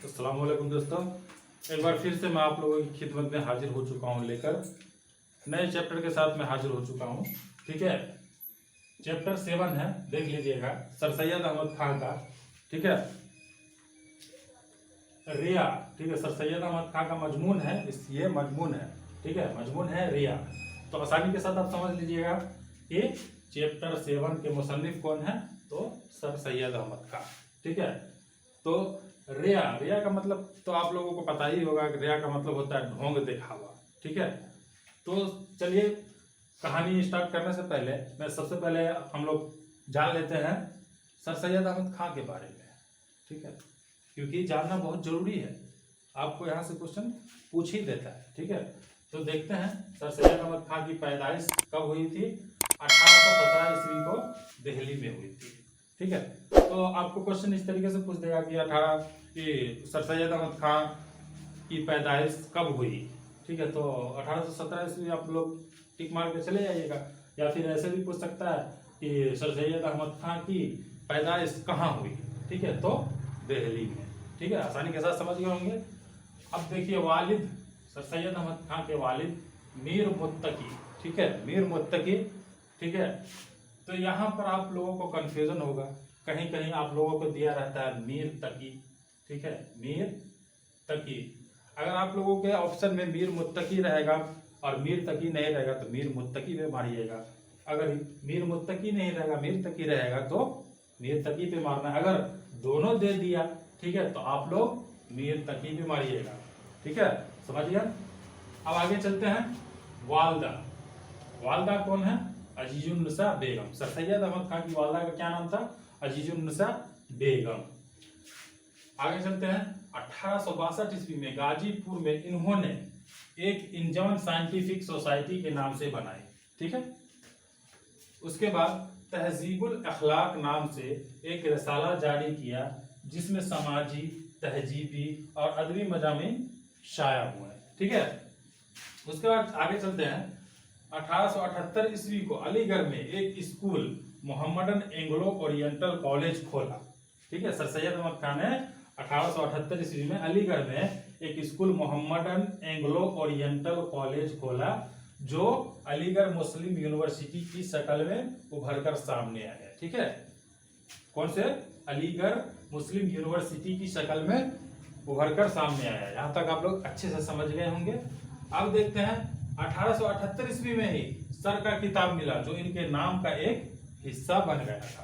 अस्सलाम वालेकुम दोस्तों, एक बार फिर से मैं आप लोगों की खिदमत में हाजिर हो चुका हूं लेकर नए चैप्टर के साथ मैं हाजिर हो चुका हूं। ठीक है, चैप्टर 7 है, देख लीजिएगा, सर सैयद अहमद खान का। ठीक है, रिया। ठीक है, सर सैयद अहमद खान का मजमून है, ये मजमून है। ठीक है, मजमून है रिया। तो आसानी के साथ आप समझ लीजिएगा कि चैप्टर 7 के मुसन्निफ कौन है, तो सर सैयद अहमद खान। ठीक है, तो रिया, रिया का मतलब तो आप लोगों को पता ही होगा कि रिया का मतलब होता है ढोंग दिखावा। ठीक है, तो चलिए कहानी स्टार्ट करने से पहले सबसे पहले हम लोग जान लेते हैं सर सैयद अहमद खान के बारे में। ठीक है, क्योंकि जानना बहुत जरूरी है, आपको यहाँ से क्वेश्चन पूछ ही देता है। ठीक है, तो देखते हैं सर सैयद अहमद खान की पैदाइश कब हुई थी। 1817 ईस्वी को दिल्ली में हुई थी। ठीक है, तो आपको क्वेश्चन इस तरीके से पूछ देगा कि सर सैयद अहमद खान की पैदाइश कब हुई। ठीक है, तो 1817 ईस्वी आप लोग टिक मार के चले जाइएगा, या फिर ऐसे भी पूछ सकता है कि सर सैयद अहमद खान की पैदाइश कहाँ हुई। ठीक है, तो दिल्ली में। ठीक है, आसानी के साथ समझ गए होंगे। अब देखिए वालिद, सर सैयद अहमद खान के वालिद मीर मुत्तकी। ठीक है, मीर मुत्तकी। ठीक है, तो यहाँ पर आप लोगों को कंफ्यूजन होगा, कहीं कहीं आप लोगों को दिया रहता है मीर तकी। ठीक है, मीर तकी। अगर आप लोगों के ऑप्शन में मीर मुत्तकी रहेगा और मीर तकी नहीं रहेगा तो मीर मुत्तकी पे मारिएगा। अगर मीर मुत्तकी नहीं रहेगा, मीर तकी रहेगा तो मीर तकी पे मारना है। अगर दोनों दे दिया, ठीक है, तो आप लोग मीर तकी पे मारिएगा। ठीक है, समझ गया। अब आगे चलते हैं। वालदा, वालदा कौन है? अजीजुन्निसा बेगम। सर सैयद अहमद खान की वालदा का क्या नाम था? अजीजुन्निसा बेगम। आगे चलते हैं। 1862 ईस्वी में गाजीपुर में इन्होंने एक इंजमन साइंटिफिक सोसाइटी के नाम से बनाई। ठीक है, उसके बाद तहजीबुल अखलाक नाम से एक रसाला जारी किया, जिसमें समाजी, तहजीबी और अदबी मजामीन शाया हुए। ठीक है, उसके बाद आगे चलते हैं। 1878 ईस्वी को अलीगढ़ में एक school Mohammedan Anglo oriental college खोला। ठीक है, सर सैयद अहमद खान ने 1878 ईस्वी में अलीगढ़ में एक school Mohammedan Anglo oriental college खोला, जो अलीगढ़ मुस्लिम यूनिवर्सिटी की शक्ल में उभरकर सामने आया। ठीक है, कौन से? अलीगढ़ मुस्लिम यूनिवर्सिटी की शक्ल में उभरकर सामने आया। यहाँ तक आप लोग अच्छे से समझ गए होंगे। अब देखते हैं 1878 ईस्वी में ही सर का किताब मिला, जो इनके नाम का एक हिस्सा बन गया था।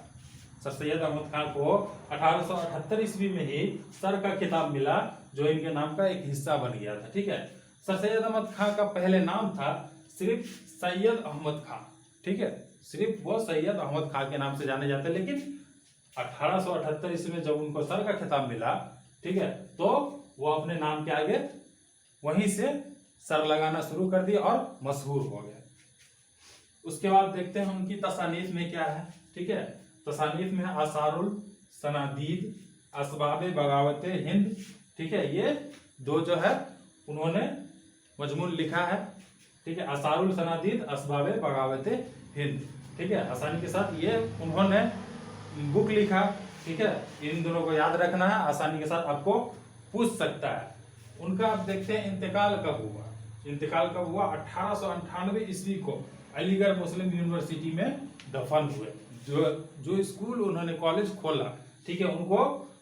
सर सैयद अहमद खान को 1878 ईस्वी में ही सर का किताब मिला, जो इनके नाम का एक हिस्सा बन गया था। ठीक है, सर सैयद अहमद खान का पहले नाम था सिर्फ सैयद अहमद खान। ठीक है, सिर्फ वो सैयद अहमद खान के नाम से जाने जाते, लेकिन 1878 ईस्वी में जब उनको सर का खिताब मिला, ठीक है, तो वो अपने नाम के आगे वहीं से सर लगाना शुरू कर दिया और मशहूर हो गए। उसके बाद देखते हैं उनकी तसानीफ में क्या है। ठीक है, तसानीफ में आसारुल सनादीद, असबाब बगावत हिंद। ठीक है, ये दो जो है उन्होंने मजमून लिखा है। ठीक है, आसारुल सनादीद, असबाब बगावत हिंद। ठीक है, आसानी के साथ ये उन्होंने बुक लिखा। ठीक है, इन दोनों को याद रखना है, आसानी के साथ आपको पूछ सकता है। उनका अब देखते हैं इंतकाल कब हुआ। इंतकाल कब हुआ? 1898 ईस्वी को अलीगढ़ मुस्लिम यूनिवर्सिटी में दफन हुए। जो स्कूल उन्होंने कॉलेज खोला, ठीक है, उनको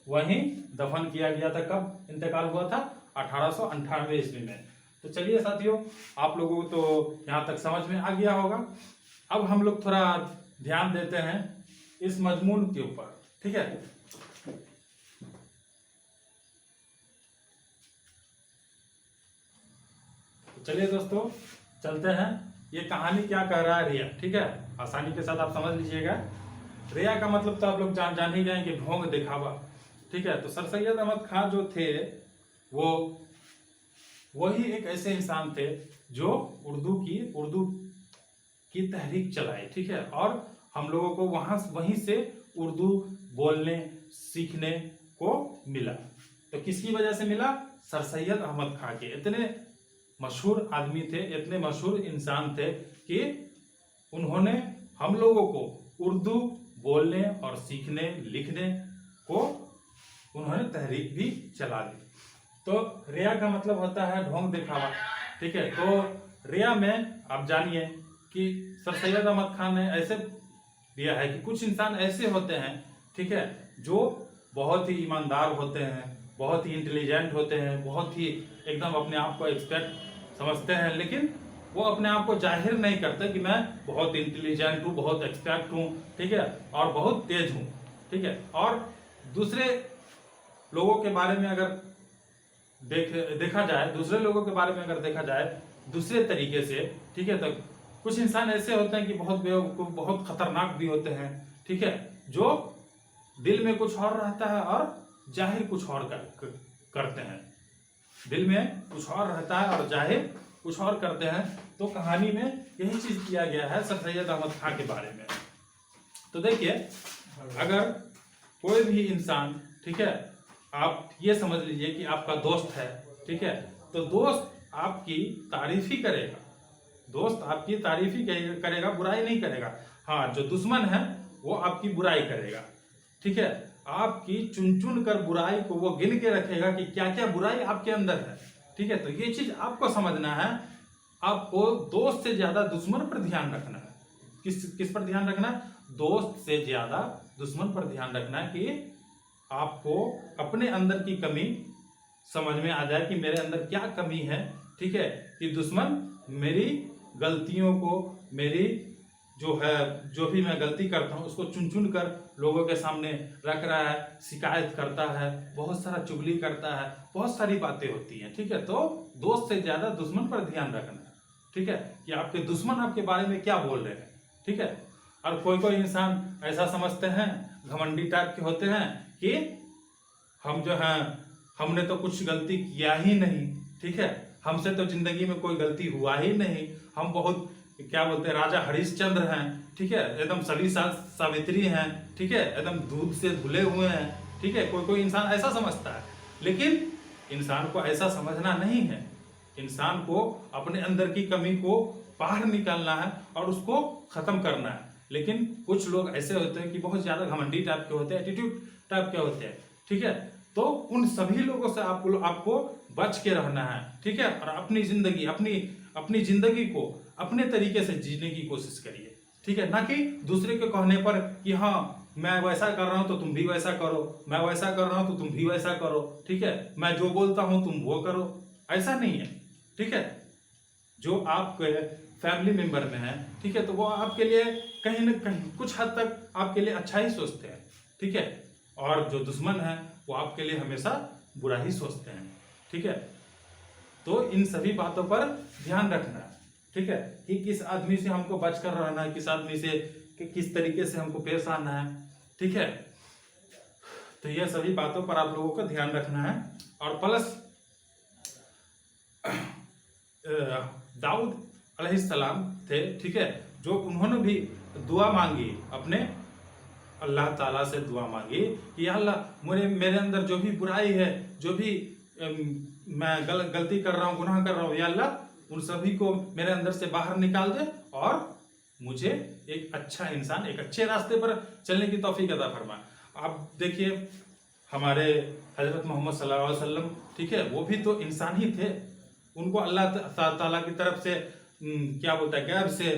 वहीं दफन किया गया था। कब इंतकाल हुआ था? 1898 ईस्वी में। तो चलिए साथियों, आप लोगों को तो यहाँ तक समझ में आ गया होगा। अब हम लोग थोड़ा ध्यान देते हैं इस मजमून के ऊपर। ठीक है, चलिए दोस्तों चलते हैं। ये कहानी क्या कह रहा है? रिया। ठीक है, आसानी के साथ आप समझ लीजिएगा। रिया का मतलब तो आप लोग जान ही गए कि ढोंग दिखावा। ठीक है, तो सर सैयद अहमद खान जो थे वही एक ऐसे इंसान थे जो उर्दू की तहरीक चलाए। ठीक है, और हम लोगों को वहीं से उर्दू बोलने सीखने को मिला। तो किसकी वजह से मिला? सर सैयद अहमद खान के। इतने मशहूर आदमी थे, इतने मशहूर इंसान थे कि उन्होंने हम लोगों को उर्दू बोलने और सीखने लिखने को उन्होंने तहरीक भी चला दी। तो रिया का मतलब होता है ढोंग दिखावा, ठीक है। तो रिया में आप जानिए कि सर सैयद अहमद खान ने ऐसे दिया है कि कुछ इंसान ऐसे होते हैं, ठीक है, जो बहुत ही ईमानदार होते हैं, बहुत ही इंटेलिजेंट होते हैं, बहुत ही एकदम अपने आप को एक्सपर्ट समझते हैं, लेकिन वो अपने आप को जाहिर नहीं करते कि मैं बहुत इंटेलिजेंट हूँ, बहुत एक्सपर्ट हूँ, ठीक है, और बहुत तेज हूँ, ठीक है। और दूसरे लोगों के बारे में अगर देखा जाए, दूसरे लोगों के बारे में अगर देखा जाए दूसरे तरीके से, ठीक है, तो कुछ इंसान ऐसे होते हैं कि बहुत बेवकूफ, बहुत खतरनाक भी होते हैं, ठीक है, जो दिल में कुछ और रहता है और जाहिर कुछ और करते हैं। दिल में कुछ और रहता है और जाहिर कुछ और करते हैं। तो कहानी में यही चीज किया गया है सर सैयद अहमद खान के बारे में। तो देखिए, अगर कोई भी इंसान, ठीक है, आप ये समझ लीजिए कि आपका दोस्त है, ठीक है, तो दोस्त आपकी तारीफ ही करेगा, दोस्त आपकी तारीफ ही करेगा, बुराई नहीं करेगा। हाँ, जो दुश्मन है वो आपकी बुराई करेगा, ठीक है, आपकी चुन चुन कर बुराई को वो गिन के रखेगा कि क्या क्या बुराई आपके अंदर है, ठीक है। तो ये चीज आपको समझना है, आपको दोस्त से ज्यादा दुश्मन पर ध्यान रखना है। किस पर ध्यान रखना है? दोस्त से ज्यादा दुश्मन पर ध्यान रखना है कि आपको अपने अंदर की कमी समझ में आ जाए कि मेरे अंदर क्या कमी है, ठीक है, कि दुश्मन मेरी गलतियों को, मेरी जो है, जो भी मैं गलती करता हूं उसको चुन चुन कर लोगों के सामने रख रहा है, शिकायत करता है, बहुत सारा चुगली करता है, बहुत सारी बातें होती हैं, ठीक है। तो दोस्त से ज्यादा दुश्मन पर ध्यान रखना है, ठीक है, कि आपके दुश्मन आपके बारे में क्या बोल रहे हैं, ठीक है। और कोई कोई इंसान ऐसा समझते हैं, घमंडी टाइप के होते हैं कि हम जो हैं, हमने तो कुछ गलती किया ही नहीं, ठीक है, हमसे तो जिंदगी में कोई गलती हुआ ही नहीं, हम बहुत क्या बोलते हैं, राजा हरिश्चंद्र हैं, ठीक है, एकदम सभी सावित्री हैं, ठीक है, एकदम दूध से धुले हुए हैं, ठीक है। कोई कोई इंसान ऐसा समझता है, लेकिन इंसान को ऐसा समझना नहीं है। इंसान को अपने अंदर की कमी को बाहर निकालना है और उसको खत्म करना है। लेकिन कुछ लोग ऐसे होते हैं कि बहुत ज्यादा घमंडी टाइप के होते हैं, एटीट्यूड टाइप के होते हैं, ठीक है। तो उन सभी लोगों से आपको बच के रहना है, ठीक है, और अपनी जिंदगी को अपने तरीके से जीने की कोशिश करिए, ठीक है, ना कि दूसरे के कहने पर कि हाँ मैं वैसा कर रहा हूं तो तुम भी वैसा करो, मैं वैसा कर रहा हूं तो तुम भी वैसा करो, ठीक है, मैं जो बोलता हूं तुम वो करो, ऐसा नहीं है, ठीक है। जो आपके फैमिली मेंबर में है, ठीक है, तो वो आपके लिए कहीं ना कहीं कुछ हद तक आपके लिए अच्छा ही सोचते हैं, ठीक है, और जो दुश्मन है वो आपके लिए हमेशा बुरा ही सोचते हैं, ठीक है। तो इन सभी बातों पर ध्यान रखना है, ठीक है, कि किस आदमी से हमको बचकर रहना है, किस आदमी से किस तरीके से हमको पेश आना है, ठीक है। तो ये सभी बातों पर आप लोगों को ध्यान रखना है। और प्लस दाऊद अलैहिस्सलाम थे, ठीक है, जो उन्होंने भी दुआ मांगी, अपने अल्लाह ताला से दुआ मांगी कि अल्लाह मेरे अंदर जो भी बुराई है, जो भी मैं गलती कर रहा हूँ, गुनाह कर रहा हूँ, या अल्लाह उन सभी को मेरे अंदर से बाहर निकाल दे और मुझे एक अच्छा इंसान, एक अच्छे रास्ते पर चलने की तौफीक अता फरमा। आप देखिए हमारे हजरत मोहम्मद सल्लल्लाहु अलैहि वसल्लम, ठीक है, वो भी तो इंसान ही थे, उनको अल्लाह ताला की तरफ से क्या बोलता है, गैब से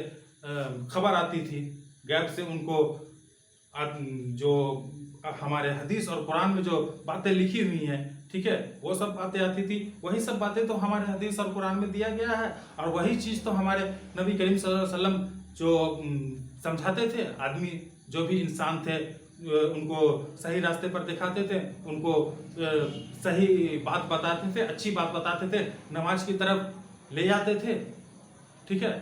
खबर आती थी, गैब से उनको जो हमारे हदीस और कुरान में जो बातें लिखी हुई हैं, ठीक है, वो सब बातें आती थी, वही सब बातें तो हमारे हदीस और कुरान में दिया गया है, और वही चीज तो हमारे नबी करीम सल्लल्लाहु अलैहि वसल्लम जो समझाते थे। आदमी जो भी इंसान थे उनको सही रास्ते पर दिखाते थे, उनको सही बात बताते थे, अच्छी बात बताते थे, नमाज की तरफ ले जाते थे, ठीक है।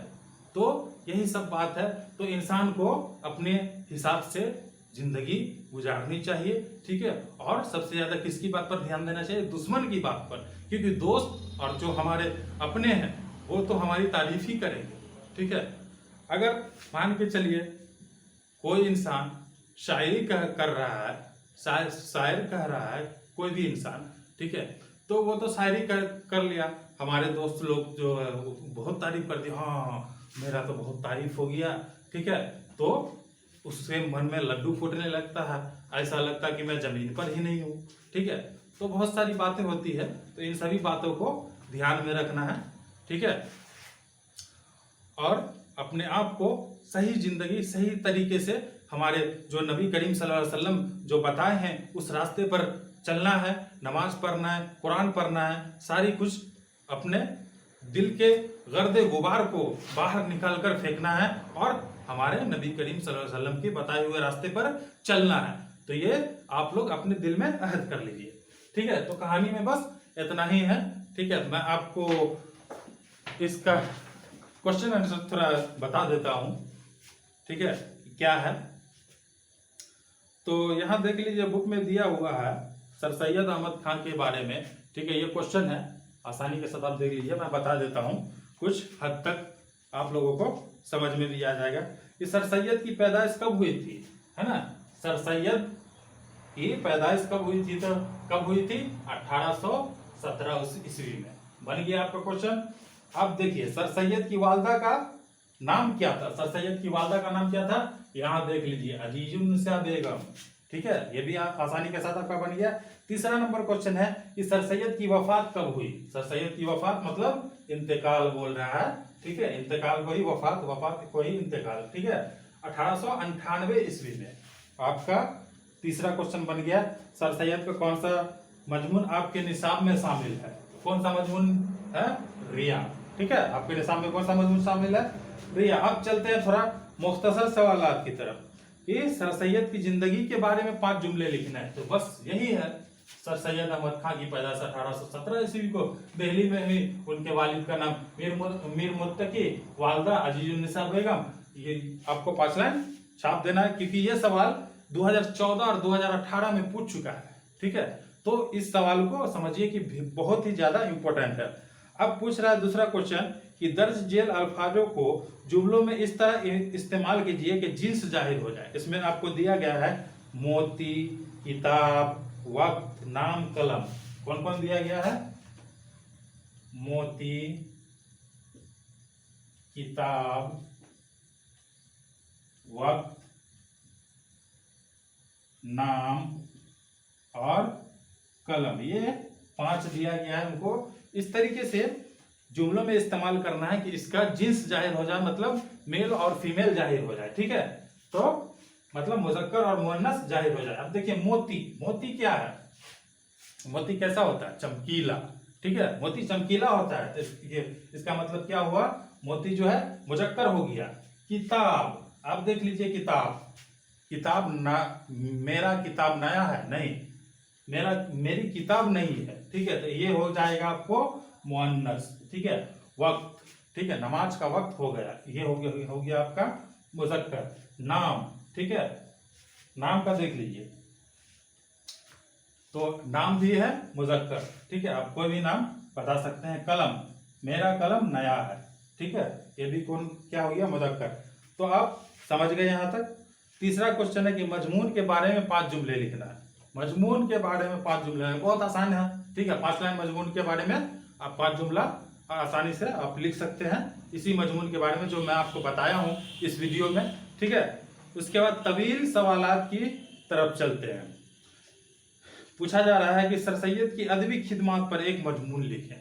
तो यही सब बात है। तो इंसान को अपने हिसाब से जिंदगी गुजारनी चाहिए, ठीक है, और सबसे ज्यादा किसकी बात पर ध्यान देना चाहिए? दुश्मन की बात पर, क्योंकि दोस्त और जो हमारे अपने हैं वो तो हमारी तारीफ ही करेंगे, ठीक है। अगर मान के चलिए कोई इंसान शायरी कर रहा है, शायर कह रहा है कोई भी इंसान, ठीक है, तो वो तो शायरी कर लिया, हमारे दोस्त लोग जो है वो बहुत तारीफ कर दी, हाँ मेरा तो बहुत तारीफ हो गया, ठीक है, तो उससे मन में लड्डू फूटने लगता है, ऐसा लगता है कि मैं जमीन पर ही नहीं हूँ, ठीक है। तो बहुत सारी बातें होती है, तो इन सभी बातों को ध्यान में रखना है, ठीक है। और अपने आप को सही जिंदगी सही तरीके से हमारे जो नबी करीम सल्लल्लाहु अलैहि वसल्लम जो बताए हैं उस रास्ते पर चलना है, नमाज पढ़ना है, कुरान पढ़ना है, सारी कुछ अपने दिल के गर्दे गुबार को बाहर निकाल कर फेंकना है और हमारे नबी करीम सल्लल्लाहु अलैहि वसल्लम के बताए हुए रास्ते पर चलना है। तो ये आप लोग अपने दिल में अहद कर लीजिए, ठीक है। तो कहानी में बस इतना ही है, ठीक है। मैं आपको इसका क्वेश्चन आंसर थोड़ा बता देता हूं, ठीक है, क्या है। तो यहां देख लीजिए, बुक में दिया हुआ है सर सैयद अहमद खान के बारे में, ठीक है। ये क्वेश्चन है, आसानी के साथ आप देख लीजिए, मैं बता देता हूं, कुछ हद तक आप लोगों को समझ में भी आ जाएगा कि सर सैयद की पैदाइश कब हुई थी, है ना। सर सैयद की पैदाइश कब हुई थी, तो कब हुई थी 1817 ईस्वी में। बन गया आपका क्वेश्चन। अब देखिए सर सैयद की वालदा का नाम क्या था, सर सैयद की वालदा का नाम क्या था, यहाँ देख लीजिए, अजीजुन्निसा बेगम, ठीक है। ये भी आसानी के साथ आपका बन गया। तीसरा नंबर क्वेश्चन है कि सर सैयद की वफात कब हुई। सर सैयद की वफात मतलब इंतकाल बोल रहा है, ठीक है। इंतकाल को ही वफात, वफात को ही इंतकाल, ठीक है। 1898 ईस्वी में आपका तीसरा क्वेश्चन बन गया। सर सैयद का कौन सा मजमून आपके निसाब में शामिल है, कौन सा मजमून है, रिया, ठीक है। आपके निसाब में कौन सा मजमून शामिल है, रिया। अब चलते हैं थोड़ा मुख्तसर सवालात की तरफ कि सर सैयद की जिंदगी के बारे में 5 जुमले लिखना है। तो बस यही है, सर सैयद अहमद खान की पैदाइश 1817 ईस्वी को दिल्ली में हुई। उनके वालिद का नाम मीर मुत्तकी, वालदा अजीजुन्निसा बेगम। ये आपको 5 लाइन छाप देना है, क्योंकि ये सवाल 2014 और 2018 में पूछ चुका है, ठीक है। तो इस सवाल को समझिए कि बहुत ही ज्यादा इंपॉर्टेंट है। अब पूछ रहा है दूसरा क्वेश्चन कि दर्ज जेल अल्फाजों को जुमलों में इस तरह इस्तेमाल कीजिए कि जिन्स जाहिर हो जाए। इसमें आपको दिया गया है मोती, किताब, वक्त, नाम, कलम। कौन कौन दिया गया है, मोती, किताब, वक्त, नाम और कलम, ये 5 दिया गया है हमको। इस तरीके से जुमलों में इस्तेमाल करना है कि इसका जिन्स जाहिर हो जाए, मतलब मेल और फीमेल जाहिर हो जाए, ठीक है। तो मतलब मुज़क्कर और मुअन्नस जाहिर हो जाए। अब देखिए मोती, मोती क्या है, मोती कैसा होता है, चमकीला, ठीक है। मोती चमकीला होता है, तो इसका मतलब क्या हुआ, मोती जो है मुज़क्कर हो गया। किताब, अब देख लीजिए, किताब, किताब ना, मेरा किताब नया है, नहीं, मेरी किताब नहीं है, ठीक है। तो ये हो जाएगा आपको मुअन्नस, ठीक है। वक्त, ठीक है, नमाज का वक्त हो गया, ये हो गया आपका मुज़क्कर। नाम, ठीक है, नाम का देख लीजिए, तो नाम भी है मुज़क्कर, ठीक है, आप कोई भी नाम बता सकते हैं। कलम, मेरा कलम नया है, ठीक है, ये भी कौन क्या हो गया, मुज़क्कर। तो आप समझ गए यहां तक। तीसरा क्वेश्चन है कि मजमून के बारे में 5 जुमले लिखना है। मजमून के बारे में 5 जुमले हैं, बहुत आसान है, ठीक है। 5 लाइन मजमून के बारे में आप 5 जुमला आसानी से आप लिख सकते हैं, इसी मजमून के बारे में जो मैं आपको बताया हूं इस वीडियो में, ठीक है। उसके बाद तवील सवालात की तरफ चलते हैं। पूछा जा रहा है कि सर सैयद की अदबी खिदमात पर एक मजमून लिखें।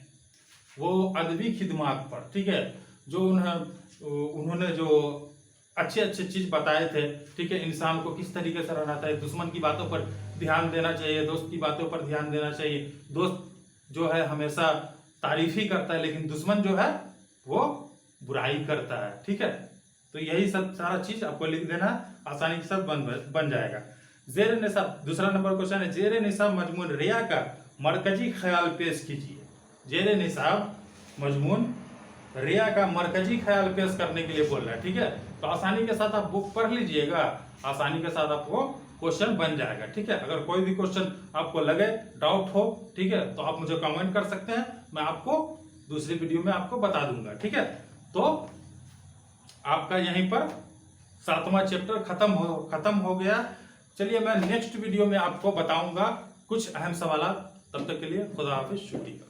वो अदबी खिदमात पर, ठीक है, जो उन्होंने जो अच्छे अच्छे चीज बताए थे, ठीक है, इंसान को किस तरीके से रहना चाहिए, दुश्मन की बातों पर ध्यान देना चाहिए, दोस्त की बातों पर ध्यान देना चाहिए। दोस्त जो है हमेशा तारीफ ही करता है, लेकिन दुश्मन जो है वो बुराई करता है, ठीक है। तो यही सब सारा चीज आपको लिख देना, आसानी के साथ बन जाएगा। जेर निसाब, दूसरा नंबर क्वेश्चन है, जेर निसाब मजमून रिया का मरकजी ख्याल पेश कीजिए। जेर निसाब मजमून रिया का मरकजी ख्याल पेश करने के लिए बोल रहा है, ठीक है। तो आसानी के साथ आप बुक पढ़ लीजिएगा, आसानी के साथ आपको क्वेश्चन बन जाएगा, ठीक है। अगर कोई भी क्वेश्चन आपको लगे, डाउट हो, ठीक है, तो आप मुझे कमेंट कर सकते हैं, मैं आपको दूसरी वीडियो में आपको बता दूंगा, ठीक है। तो आपका यहीं पर 7वां चैप्टर खत्म हो गया। चलिए मैं नेक्स्ट वीडियो में आपको बताऊंगा कुछ अहम सवाल। तब तक के लिए खुदा हाफिज, शुक्रिया।